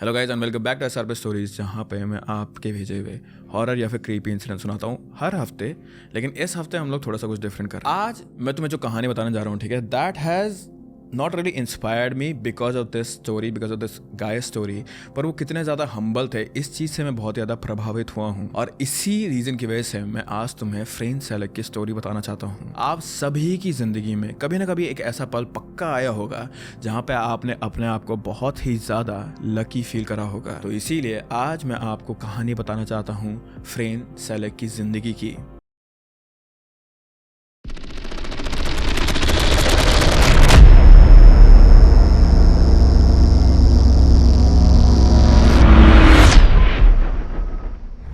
Hello guys and welcome back to SRP stories, जहाँ पे मैं आपके भेजे हुए हॉरर या फिर क्रीपी इंसिडेंट सुनाता हूँ हर हफ्ते। लेकिन इस हफ्ते हम लोग थोड़ा सा कुछ डिफरेंट कर रहे हैं। आज मैं तुम्हें जो कहानी बताने जा रहा हूँ, ठीक है, that has not really inspired me because of this story, because of this guy story, पर वो कितने ज़्यादा हम्बल थे इस चीज़ से मैं बहुत ज़्यादा प्रभावित हुआ हूँ। और इसी रीज़न की वजह से मैं आज तुम्हें फ्रेंड सेलेक्ट की स्टोरी बताना चाहता हूँ। आप सभी की ज़िंदगी में कभी ना कभी एक ऐसा पल पक्का आया होगा जहाँ पे आपने अपने आप को बहुत ही ज़्यादा लकी फील करा होगा। तो इसीलिए आज मैं आपको कहानी बताना चाहता हूँ फ्रेंड सेलेक्ट की ज़िंदगी की।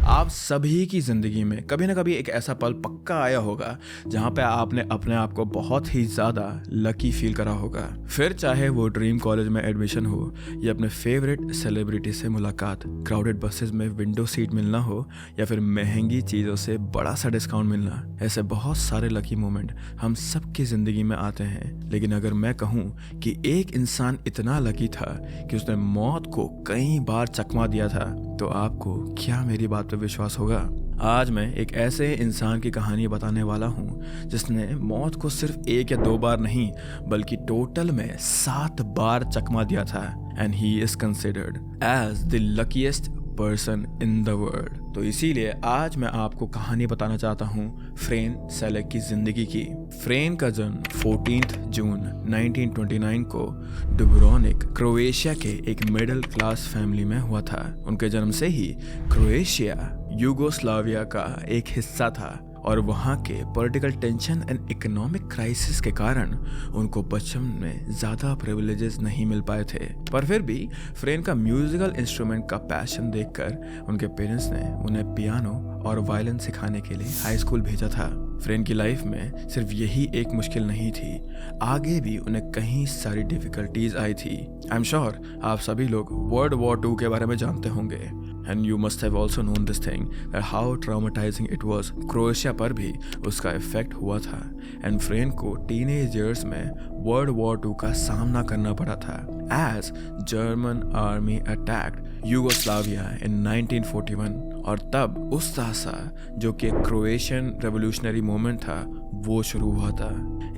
आप सभी की ज़िंदगी में कभी ना कभी एक ऐसा पल पक्का आया होगा जहाँ पे आपने अपने आप को बहुत ही ज़्यादा लकी फील करा होगा। फिर चाहे वो ड्रीम कॉलेज में एडमिशन हो, या अपने फेवरेट सेलिब्रिटी से मुलाकात, क्राउडेड बसेस में विंडो सीट मिलना हो, या फिर महंगी चीज़ों से बड़ा सा डिस्काउंट मिलना। ऐसे बहुत सारे लकी मोमेंट हम सबकी ज़िंदगी में आते हैं। लेकिन अगर मैं कहूँ कि एक इंसान इतना लकी था कि उसने मौत को कई बार चकमा दिया था, तो आपको क्या मेरी बात पे विश्वास होगा? आज मैं एक ऐसे इंसान की कहानी बताने वाला हूँ जिसने मौत को सिर्फ 1 या 2 बार नहीं बल्कि टोटल में 7 बार चकमा दिया था। And he is considered as the luckiest person in the world. तो इसीलिए आज मैं आपको कहानी बताना चाहता हूँ फ्रेन सेलेक्ट की जिंदगी की। फ्रेन का जन्म 14 जून 1929 को डुब्रोनिक, क्रोएशिया के एक मिडिल क्लास फैमिली में हुआ था। उनके जन्म से ही क्रोएशिया यूगोस्लाविया का एक हिस्सा था और वहाँ के political tension and economic crisis के कारण उनको बचपन में ज़्यादा प्रिविलेजेस नहीं मिल पाए थे। पर फिर भी फ्रेन का म्यूजिकल इंस्ट्रूमेंट का पैशन देखकर उनके पेरेंट्स ने उन्हें पियानो और वायलिन सिखाने के लिए हाई स्कूल भेजा था। फ्रेन की लाइफ में सिर्फ यही एक मुश्किल नहीं थी, आगे भी उन्हें कई सारी डिफिकल्टीज आई थी। आई एम श्योर आप सभी लोग वर्ल्ड वॉर 2 के बारे में जानते होंगे। And you must have also known this thing, that how traumatizing it was. Croatia पर भी उसका इफेक्ट हुआ था एंड फ्रेन को टीनेज ईयर्स में वर्ल्ड वॉर 2 का सामना करना पड़ा था as German army attacked Yugoslavia in 1941। और तब उस सासा जो कि क्रोएशियन रेवोल्यूशनरी मूवमेंट था वो शुरू हुआ था।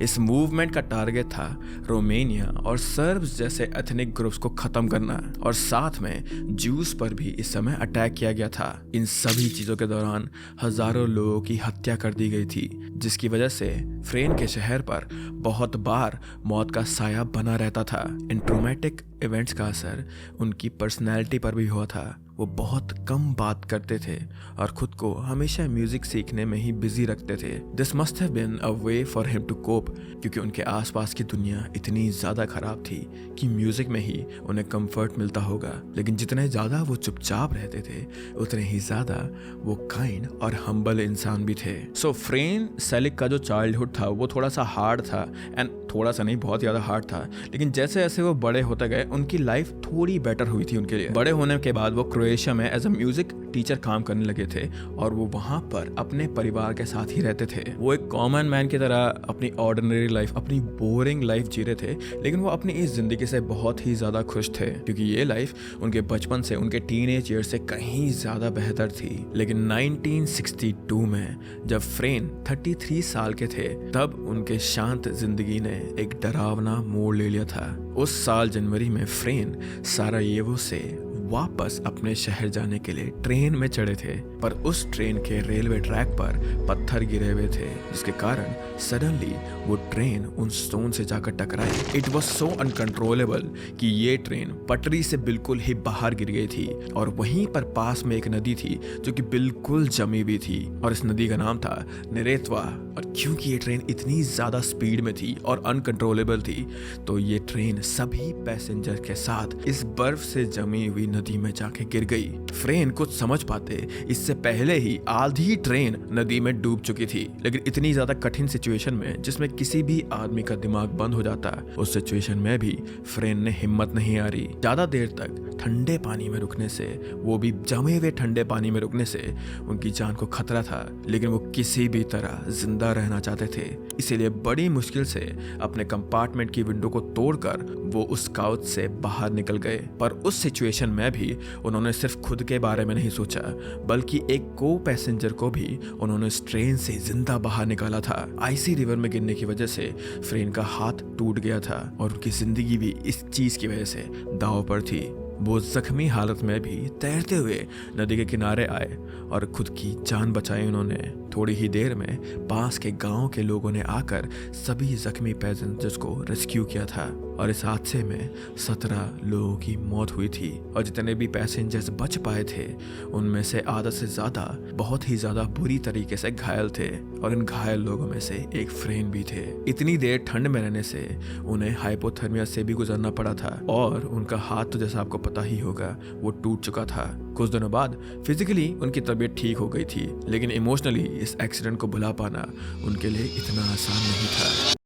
इस मूवमेंट का टारगेट था रोमानिया और सर्ब्स जैसे एथनिक ग्रुप्स को खत्म करना, और साथ में ज्यूस पर भी इस समय अटैक किया गया था। इन सभी चीज़ों के दौरान हजारों लोगों की हत्या कर दी गई थी, जिसकी वजह से फ्रेन के शहर पर बहुत बार मौत का साया बना रहता था। इन ट्रोमेटिक इवेंट्स का असर उनकी पर्सनैलिटी पर भी हुआ था। वो बहुत कम बात करते थे और खुद को हमेशा म्यूजिक सीखने में ही बिजी रखते थे। This must have been a way for him to cope, क्योंकि उनके आसपास की दुनिया इतनी ज़्यादा ख़राब थी कि म्यूजिक में ही उन्हें कंफर्ट मिलता होगा। लेकिन जितने ज़्यादा वो चुपचाप रहते थे उतने ही ज़्यादा वो काइंड और हम्बल इंसान भी थे। सो फ्रेन सेलिक का जो चाइल्डहुड था वो थोड़ा सा हार्ड था, एंड थोड़ा सा नहीं बहुत ज़्यादा हार्ड था। लेकिन जैसे जैसे वो बड़े होते गए उनकी लाइफ थोड़ी बेटर हुई थी उनके लिए। बड़े होने के बाद वो क्रोएशिया में एज अ म्यूजिक टीचर काम करने लगे थे और वो वहाँ पर अपने परिवार के साथ ही रहते थे। वो एक कॉमन मैन की तरह अपनी ऑर्डिनरी लाइफ, अपनी बोरिंग लाइफ जी रहे थे, लेकिन वो अपनी इस जिंदगी से बहुत ही ज़्यादा खुश थे, क्योंकि ये लाइफ उनके बचपन से, उनके टीनेज ईयर से कहीं ज़्यादा बेहतर थी। लेकिन 1962 में जब फ्रेन 33 साल के थे, तब उनके शांत जिंदगी ने एक डरावना मोड़ ले लिया था। उस साल जनवरी में फ्रेन सारायेवो से वापस अपने शहर जाने के लिए ट्रेन में चढ़े थे, पर उस ट्रेन के रेलवे ट्रैक पर पत्थर गिरे हुए थे, जिसके कारण सडनली वो ट्रेन उन स्टोन से जाकर टकराई। इट वॉज सो अनकंट्रोलेबल कि ये ट्रेन पटरी से बिल्कुल ही बाहर गिर गई थी, और वहीं पर पास में एक नदी थी जो कि बिल्कुल जमी हुई थी, और इस नदी का नाम था नेरेत्वा। और क्योंकि ये ट्रेन इतनी ज़्यादा स्पीड में थी और अनकंट्रोलेबल थी, तो ये ट्रेन सभी पैसेंजर के साथ इस बर्फ से जमी हुई नदी में जाके गिर गई। फ्रेन कुछ समझ पाते इससे पहले ही आधी ट्रेन नदी में डूब चुकी थी। लेकिन इतनी ज्यादा कठिन सिचुएशन में जिसमें किसी भी आदमी का दिमाग बंद हो जाता, उस सिचुएशन में भी फ्रेन ने हिम्मत नहीं हारी। ज्यादा देर तक ठंडे पानी में रुकने से, वो भी जमे हुए ठंडे पानी में रुकने से उनकी जान को खतरा था, लेकिन वो किसी भी तरह जिंदा रहना चाहते थे। इसीलिए बड़ी मुश्किल से अपने कंपार्टमेंट की विंडो को तोड़कर वो उस काउच से बाहर निकल गए। पर उस सिचुएशन में में भी उन्होंने सिर्फ खुद के बारे में नहीं सोचा, बल्कि एक को पैसेंजर को भी उन्होंने इस ट्रेन से जिंदा बाहर निकाला था। आईसी रिवर में गिरने की वजह से फ्रेन का हाथ टूट गया था और उनकी जिंदगी भी इस चीज की वजह से दांव पर थी। वो जख्मी हालत में भी तैरते हुए नदी के किनारे आए और खुद की जान बचाई उन्होंने। थोड़ी ही देर में पास के गांव के लोगों ने आकर सभी जख्मी पैसेंजर्स को रेस्क्यू किया था और इस हादसे में 17 लोगों की मौत हुई थी और जितने भी पैसेंजर्स बच पाए थे उनमें से आधा से ज्यादा बहुत ही ज्यादा बुरी तरीके से घायल थे और इन घायल लोगों में से एक फ्रेन भी थे। इतनी देर ठंड में रहने से उन्हें हाइपोथर्मिया से भी गुजरना पड़ा था और उनका हाथ तो जैसा आपको पता ही होगा वो टूट चुका था। कुछ दिनों बाद फिजिकली उनकी तबीयत ठीक हो गई थी, लेकिन इमोशनली इस एक्सीडेंट को भुला पाना उनके लिए इतना आसान नहीं था।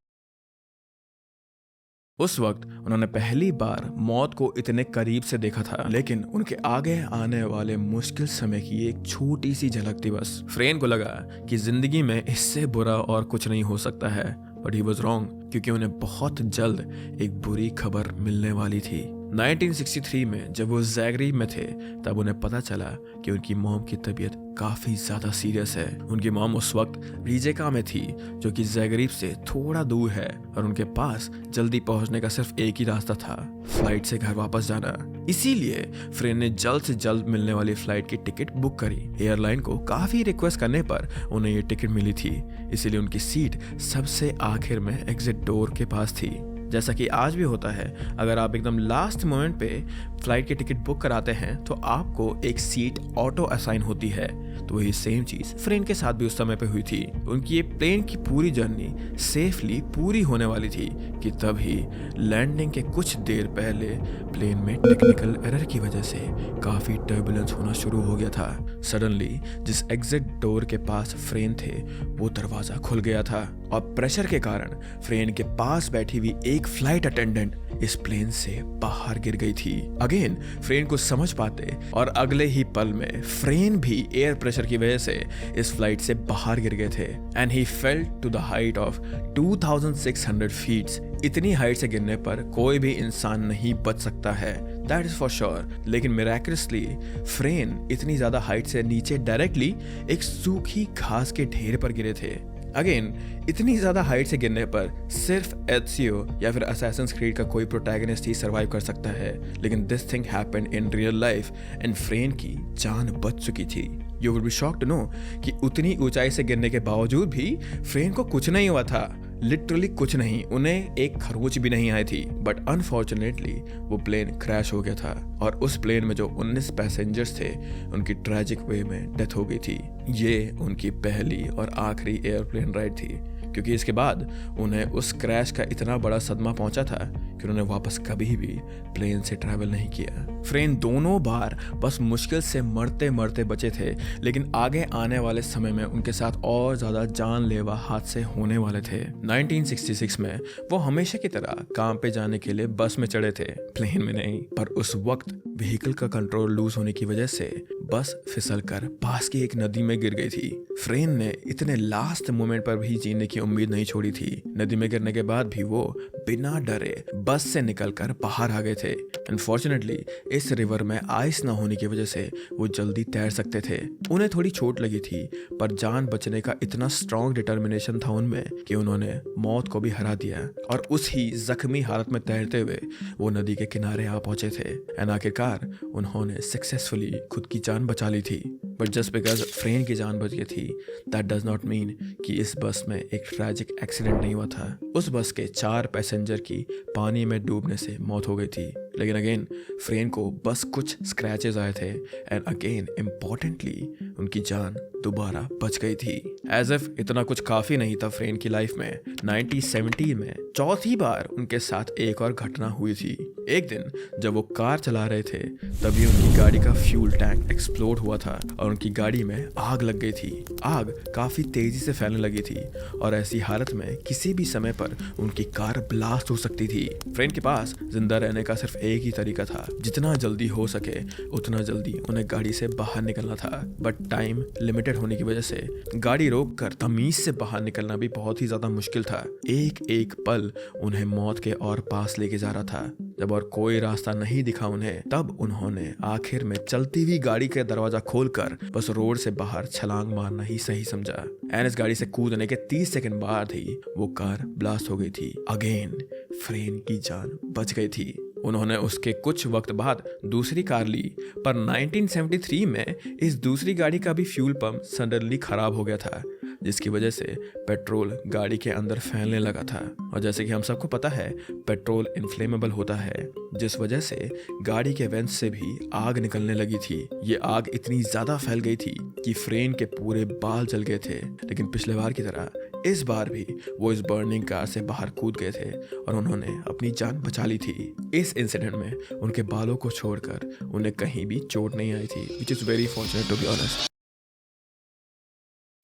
उस वक्त उन्होंने पहली बार मौत को इतने करीब से देखा था, लेकिन उनके आगे आने वाले मुश्किल समय की एक छोटी सी झलक थी बस। फ्रेन को लगा कि जिंदगी में इससे बुरा और कुछ नहीं हो सकता है, बट ही वाज रॉन्ग, क्योंकि उन्हें बहुत जल्द एक बुरी खबर मिलने वाली थी। 1963 में जब वो ज़ैग्रेब में थे तब उन्हें पता चला कि उनकी मॉम की तबीयत काफ़ी ज़्यादा सीरियस है। उनकी मॉम उस वक्त रिजेका में थी, जो कि ज़ैग्रेब से थोड़ा दूर है, और उनके पास जल्दी पहुंचने का सिर्फ एक ही रास्ता था, फ्लाइट से घर वापस जाना। इसीलिए फ्रेन ने जल्द से जल्द मिलने वाली फ्लाइट की टिकट बुक करी। एयरलाइन को काफ़ी रिक्वेस्ट करने पर उन्हें ये टिकट मिली थी, इसीलिए उनकी सीट सबसे आखिर में एग्जिट डोर के पास थी। जैसा कि आज भी होता है, अगर आप एकदम लास्ट मोमेंट पे फ्लाइट की टिकट बुक कराते हैं तो आपको एक सीट ऑटो असाइन होती है, तो वही सेम चीज फ्रेन के साथ भी उस समय पे हुई थी। उनकी ये प्लेन की पूरी जर्नी सेफली पूरी होने वाली थी कि तभी लैंडिंग के कुछ देर पहले प्लेन में टेक्निकल एरर की वजह से काफी टर्बुलेंस होना शुरू हो गया था। सडनली जिस एग्जिट डोर के पास फ्रेन थे वो दरवाजा खुल गया था और प्रेशर के कारण फ्रेन के पास बैठी हुई एक फ्लाइट अटेंडेंट इस प्लेन से बाहर गिर गई थी। अगेन फ्रेन को समझ पाते और अगले ही पल में फ्रेन भी एयर प्रेशर की वजह से इस फ्लाइट से बाहर गिर गए थे and he fell to the height of 2600 feets. इतनी हाइट से गिरने पर कोई भी इंसान नहीं बच सकता है, दैट इज फॉर श्योर। लेकिन मिरेकलसली फ्रेन इतनी ज्यादा हाइट से नीचे डायरेक्टली एक सूखी घास के ढेर पर गिरे थे। अगेन इतनी ज्यादा हाइट से गिरने पर सिर्फ एचसीओ या फिर असैसिन्स क्रीड का कोई प्रोटैगनिस्ट ही सर्वाइव कर सकता है, लेकिन this thing happened in real life and Frane की जान बच चुकी थी। You will be shocked to know कि उतनी ऊंचाई से गिरने के बावजूद भी फ्रेन को कुछ नहीं हुआ था, लिटरली कुछ नहीं, उन्हें एक खरोच भी नहीं आई थी। बट अनफॉर्चुनेटली वो प्लेन क्रैश हो गया था और उस प्लेन में जो 19 पैसेंजर्स थे उनकी ट्रैजिक वे में डेथ हो गई थी। ये उनकी पहली और आखिरी एयरप्लेन राइड थी, क्योंकि इसके बाद उन्हें उस क्रैश का इतना बड़ा सदमा पहुंचा था कि उन्होंने वापस कभी भी प्लेन से ट्रैवल नहीं किया। फ्रेन दोनों बार बस मुश्किल से मरते मरते बचे थे, लेकिन आगे आने वाले समय में उनके साथ और ज्यादा जानलेवा हादसे होने वाले थे। 1966 में वो हमेशा की तरह काम पे जाने के लिए बस में चढ़े थे, प्लेन में नहीं। पर उस वक्त व्हीकल का कंट्रोल लूज होने की वजह से बस फिसलकर पास की एक नदी में गिर गई थी। फ्रेन ने इतने लास्ट मोमेंट पर भी जीने की उम्मीद नहीं छोड़ी थी। नदी में गिरने के बाद भी वो बिना डरे बस से निकलकर बाहर आ गए थे। अनफॉर्चुनेटली इस रिवर में आइस न होने की वजह से वो जल्दी तैर सकते थे। उन्हें थोड़ी चोट लगी थी, पर जान बचने का इतना स्ट्रॉन्ग डिटर्मिनेशन था उनमें कि उन्होंने मौत को भी हरा दिया और उस ही जख्मी हालत में तैरते हुए वो नदी के किनारे आ पहुंचे थे एंड आखिरकार उन्होंने सक्सेसफुली खुद की जान बचा ली थी। बट जस्ट बिकॉज फ्रेन की जान बच गई थी, दैट डज नॉट मीन कि इस बस में एक ट्रैजिक एक्सीडेंट नहीं हुआ था। उस बस के 4 पैसेंजर की पानी में डूबने से मौत हो गई थी, लेकिन अगेन फ्रेन को बस कुछ स्क्रैचेस आए थे एंड अगेन इम्पोर्टेंटली उनकी जान दोबारा बच गई थी। एज इफ इतना कुछ काफी नहीं था फ्रेन की लाइफ में, 1970 में चौथी बार उनके साथ एक और घटना हुई थी। एक दिन जब वो कार चला रहे थे तभी उनकी गाड़ी का फ्यूल टैंक एक्सप्लोड हुआ था और उनकी गाड़ी में आग लग गई थी। आग काफी तेजी से फैलने लगी थी और ऐसी हालत में किसी भी समय पर उनकी कार ब्लास्ट हो सकती थी। फ्रेन के पास जिंदा रहने का सिर्फ एक ही तरीका था, जितना जल्दी हो सके उतना जल्दी उन्हें गाड़ी से बाहर निकलना था। बट टाइम लिमिटेड होने की वजह से गाड़ी रोक कर तमीज से बाहर निकलना भी बहुत ही ज्यादा मुश्किल था। एक एक पल उन्हें मौत के और पास लेके जा रहा था। जब और कोई रास्ता नहीं दिखा उन्हें, तब उन्होंने आखिर में चलती हुई गाड़ी का दरवाजा खोलकर बस रोड से बाहर छलांग मारना ही सही समझा। एंड इस गाड़ी से कूदने के 30 सेकंड बाद ही वो कार ब्लास्ट हो गई थी। अगेन फ्रेन की जान बच गई थी। उन्होंने उसके कुछ वक्त बाद दूसरी कार ली, पर 1973 में इस दूसरी गाड़ी का भी फ्यूल पंप सडनली खराब हो गया था, जिसकी वजह से पेट्रोल गाड़ी के अंदर फैलने लगा था। और जैसे कि हम सबको पता है, पेट्रोल इन्फ्लेमेबल होता है, जिस वजह से गाड़ी के वेंट से भी आग निकलने लगी थी। ये आग इतनी ज्यादा फैल गई थी कि फ्रेन के पूरे बाल जल गए थे। लेकिन पिछले बार की तरह इस बार भी वो इस बर्निंग कार से बाहर कूद गए थे और उन्होंने अपनी जान बचा ली थी। इस इंसिडेंट में उनके बालों को छोड़कर उन्हें कहीं भी चोट नहीं आई थी, which is very fortunate to be honest.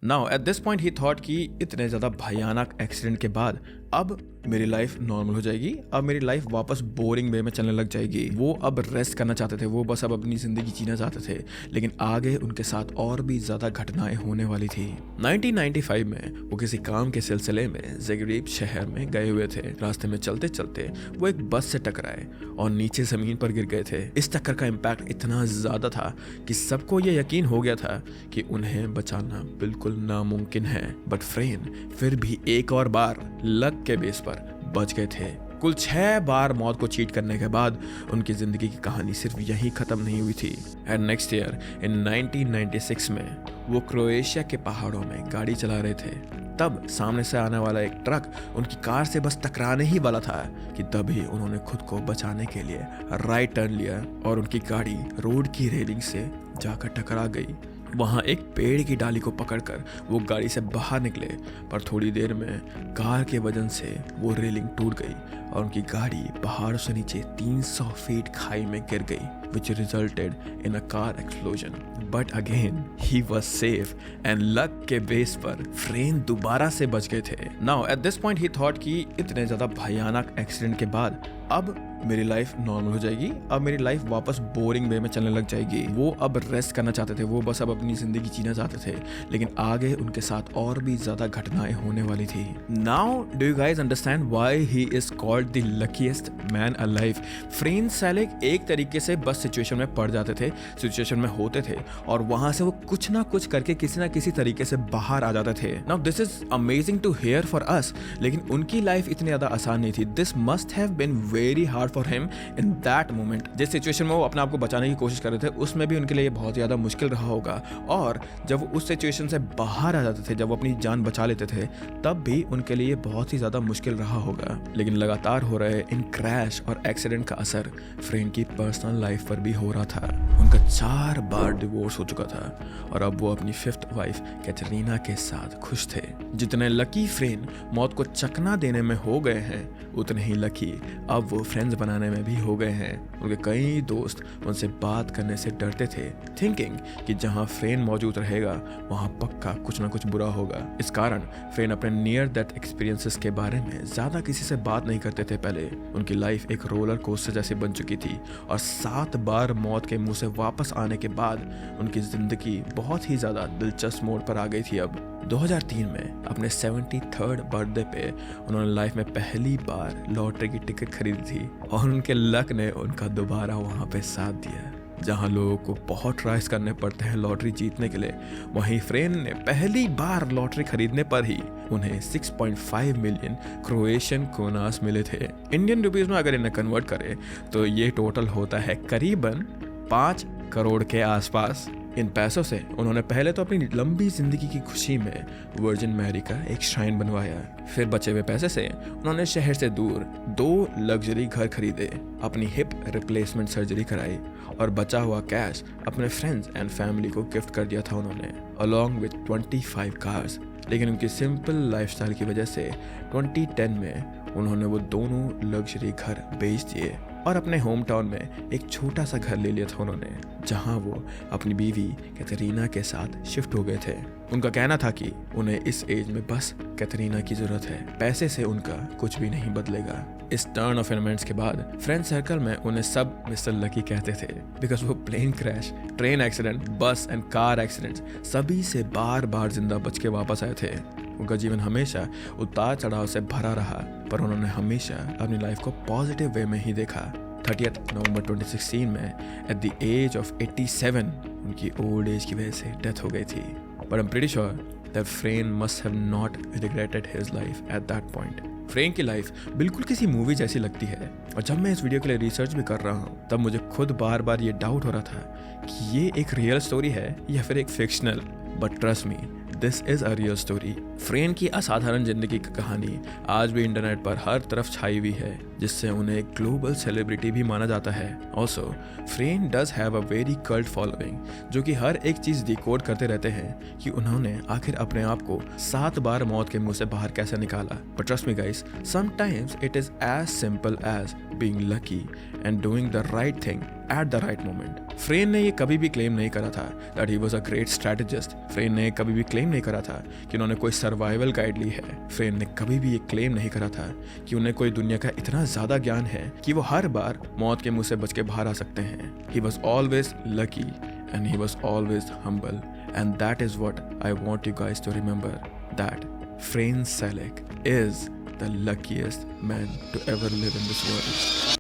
Now at this point he thought कि इतने ज़्यादा भयानक एक्सीडेंट के बाद अब मेरी लाइफ नॉर्मल हो जाएगी, अब मेरी लाइफ वापस बोरिंग वे में चलने लग जाएगी। वो अब रेस्ट करना चाहते थे, वो बस अब अपनी ज़िंदगी जीना चाहते थे। लेकिन आगे उनके साथ और भी ज़्यादा घटनाएं होने वाली थी। 1995 में वो किसी काम के सिलसिले में ज़ाग्रेब शहर में गए हुए थे। रास्ते में चलते चलते वो एक बस से टकराए और नीचे ज़मीन पर गिर गए थे। इस टक्कर का इम्पैक्ट इतना ज़्यादा था कि सबको ये यकीन हो गया था कि उन्हें बचाना बिल्कुल नामुमकिन है। बट फ्रेन फिर भी एक और बार लक के बेस पर बच गए थे। कुल 6 बार मौत को चीट करने के बाद उनकी जिंदगी की कहानी सिर्फ यहीं खत्म नहीं हुई थी। एंड नेक्स्ट ईयर इन 1996 में वो क्रोएशिया के पहाड़ों में गाड़ी चला रहे थे। तब सामने से आने वाला एक ट्रक उनकी कार से बस टकराने ही वाला था कि तभी उन्होंने खुद को बचाने के लिए राइट टर्न लिया और उनकी गाड़ी रोड की रेलिंग से जाकर टकरा गई। वहाँ एक पेड़ की डाली को पकड़कर वो गाड़ी से बाहर निकले, पर थोड़ी देर में कार के वजन से वो रेलिंग टूट गई और उनकी गाड़ी पहाड़ से नीचे 300 फीट खाई में गिर गई, which resulted in a car explosion. But again, he was safe and luck के बेस पर फ्रेन दोबारा से बच गए थे। Now at this point he thought कि इतने ज़्यादा भयानक एक्सीडेंट के बाद अब मेरी लाइफ नॉर्मल हो जाएगी, अब मेरी लाइफ वापस बोरिंग वे में चलने लग जाएगी। वो अब रेस्ट करना चाहते थे, वो बस अब अपनी ज़िंदगी जीना चाहते थे। लेकिन आगे उनके साथ और भी ज़्यादा घटनाएं होने वाली थी। Now do you guys understand why he is called the luckiest man alive? Frane Selak एक तरीके से बस सिचुएशन में पड़ जाते थे, सिचुएशन में होते थे और वहां से वो कुछ ना कुछ करके किसी ना किसी तरीके से बाहर आ जाते थे। Now this is amazing to hear for us, लेकिन उनकी लाइफ इतनी ज़्यादा आसान नहीं थी। This must have been very hard for him in that moment. जिस सिचुएशन में वो अपने आप को बचाने की कोशिश कर रहे थे, उसमें भी उनके लिए बहुत ज़्यादा मुश्किल रहा होगा। और जब वो उस सिचुएशन से बाहर आ जाते थे, जब वो अपनी जान बचा लेते थे, तब भी उनके लिए बहुत ही ज़्यादा मुश्किल रहा होगा। लेकिन लगातार हो रहे इन क्रैश और एक्सीडेंट का असर फ्रेन की पर्सनल लाइफ पर भी हो रहा था। उनका 4 बार डिवोर्स हो चुका था और अब वो अपनी 5th वाइफ कैटरीना के साथ खुश थे। जितने लकी फ्रेन मौत को चकना देने में हो गए हैं, उतने ही लकी अब वो फ्रेंड्स बनाने में भी हो गए हैं। उनके कई दोस्त उनसे बात करने से डरते थे, थिंकिंग कि जहां फ्रेन मौजूद रहेगा वहां पक्का कुछ ना कुछ बुरा होगा। इस कारण फ्रेन अपने नियर डेथ एक्सपीरियंसेस के बारे में ज्यादा किसी से बात नहीं करते थे। पहले उनकी लाइफ एक रोलर कोस्टर जैसी बन चुकी थी और 7 बार मौत के मुंह से वापस आने के बाद उनकी जिंदगी बहुत ही ज्यादा दिलचस्प मोड़ पर आ गई थी। अब 2003 में अपने 73rd बर्थडे पे उन्होंने लाइफ में पहली बार लॉटरी की टिकट खरीदी थी और उनके लक ने उनका दोबारा वहाँ पे साथ दिया। जहाँ लोगों को बहुत ट्राइज करने पड़ते हैं लॉटरी जीतने के लिए, वहीं फ्रेन ने पहली बार लॉटरी खरीदने पर ही उन्हें 6.5 मिलियन क्रोएशियन क्रोनास मिले थे। इंडियन रुपीस में अगर इन्हें कन्वर्ट करें तो ये टोटल होता है करीबन 5 करोड़ के आसपास। इन पैसों से उन्होंने पहले तो अपनी लंबी जिंदगी की खुशी में वर्जिन मैरी का एक श्राइन बनवाया। फिर बचे हुए पैसे से उन्होंने शहर से दूर 2 लग्जरी घर खरीदे, अपनी हिप रिप्लेसमेंट सर्जरी कराई और बचा हुआ कैश अपने फ्रेंड्स एंड फैमिली को गिफ्ट कर दिया था उन्होंने, अलॉन्ग विद 25 कार्स। लेकिन उनकी सिंपल लाइफस्टाइल की वजह से 2010 में उन्होंने वो दोनों लग्जरी घर बेच दिए और अपने होम टाउन में एक छोटा सा घर ले लिया था उन्होंने, जहां वो अपनी बीवी कैटरीना के साथ शिफ्ट हो गए थे। उनका कहना था कि उन्हें इस एज में बस कैटरीना की जरूरत है, पैसे से उनका कुछ भी नहीं बदलेगा। इस टर्न ऑफ इवेंट्स के बाद फ्रेंड सर्कल में उन्हें सब मिस्टर लकी कहते थे, बिकॉज वो प्लेन क्रैश, ट्रेन एक्सीडेंट, बस एंड कार एक्सीडेंट सभी से बार बार जिंदा बच के वापस आए थे। उनका जीवन हमेशा उतार चढ़ाव से भरा रहा, पर उन्होंने हमेशा अपनी लाइफ को पॉजिटिव वे में ही देखा। 30 नवंबर 2016 में एट द एज ऑफ 87 उनकी ओल्ड एज की वजह से डेथ हो गई थी। But I am pretty sure that Frane must have not regretted his life at that point. Frank की लाइफ बिल्कुल किसी मूवी जैसी लगती है, और जब मैं इस वीडियो के लिए रिसर्च भी कर रहा हूँ तब मुझे खुद बार बार ये डाउट हो रहा था कि ये एक रियल स्टोरी है या फिर एक fictional. But trust me, this is a real story. Frane की असाधारण जिंदगी की कहानी आज भी इंटरनेट पर हर तरफ छाई हुई है, जिससे उन्हें एक ग्लोबल सेलिब्रिटी भी माना जाता है। Also Frane does have a very cult following, जो कि हर एक चीज डिकोड करते रहते हैं कि उन्होंने आखिर अपने आप को 7 बार मौत के मुंह से बाहर कैसे निकाला। But trust me guys, sometimes it is as simple as being lucky and doing the right thing at the right moment. Frane ने ये कभी भी क्लेम नहीं करा था that he was a great strategist. Frane ने कभी भी क्लेम नहीं करा था कि उन्होंने कोई सर्वाइवल गाइड ली है। फ्रेन ने कभी भी ये क्लेम नहीं करा था कि उन्हें कोई दुनिया का इतना ज्यादा ज्ञान है कि वो हर बार मौत के मुंह से बच के बाहर आ सकते हैं। He was always lucky and he was always humble, and that is what I want you guys to remember, that Frane Selak is the luckiest man to ever live in this world.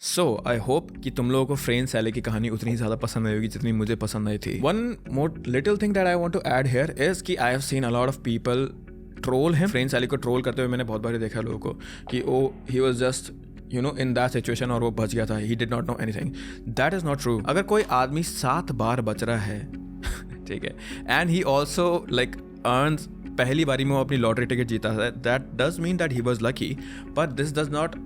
So, I hope कि तुम लोगों को फ्रेन select की कहानी उतनी ज़्यादा पसंद आई होगी जितनी मुझे पसंद आई थी। One more little thing that I want to add here is कि I have seen a lot of people troll him. Fren Selek को ट्रोल करते हुए मैंने बहुत बार देखा लोगों को कि he was just in that situation और वो बच गया था, he did not know anything. That is not true. अगर कोई आदमी 7 बार बच रहा है ठीक है, and he also like earns पहली बारी में वो अपनी लॉटरी टिकट जीता है, that does mean that he was lucky, but this does not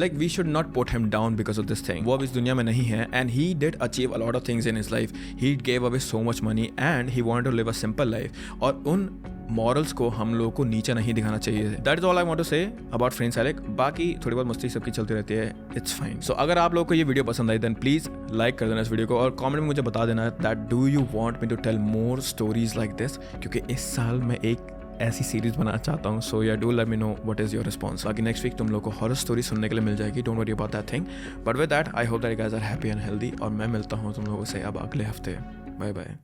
like we should not put him down because of this thing. वो अब इस दुनिया में नहीं है, and he did achieve a lot of things in his life. He gave away so much money and he wanted to live a simple life. और उन morals को हम लोगों को नीचे नहीं दिखाना चाहिए। That is all I want to say about Fren Selek. बाकी थोड़ी बहुत मस्ती सबकी चलती रहती है, इट्स फाइन। सो अगर आप लोगों को ये वीडियो पसंद आई देन प्लीज लाइक कर देना इस वीडियो को, और कमेंट में मुझे बता देना that do you want me to tell more stories like this, क्योंकि इस साल मैं एक ऐसी सीरीज बनाना चाहता हूँ। सो या do let me know what is your response. बाकी नेक्स्ट वीक तुम लोग को हॉरर स्टोरी सुनने के लिए मिल जाएगी, don't worry about that thing. But with that I hope that you guys are happy and healthy, और मैं मिलता हूँ तुम लोगों से अब अगले हफ्ते। Bye bye.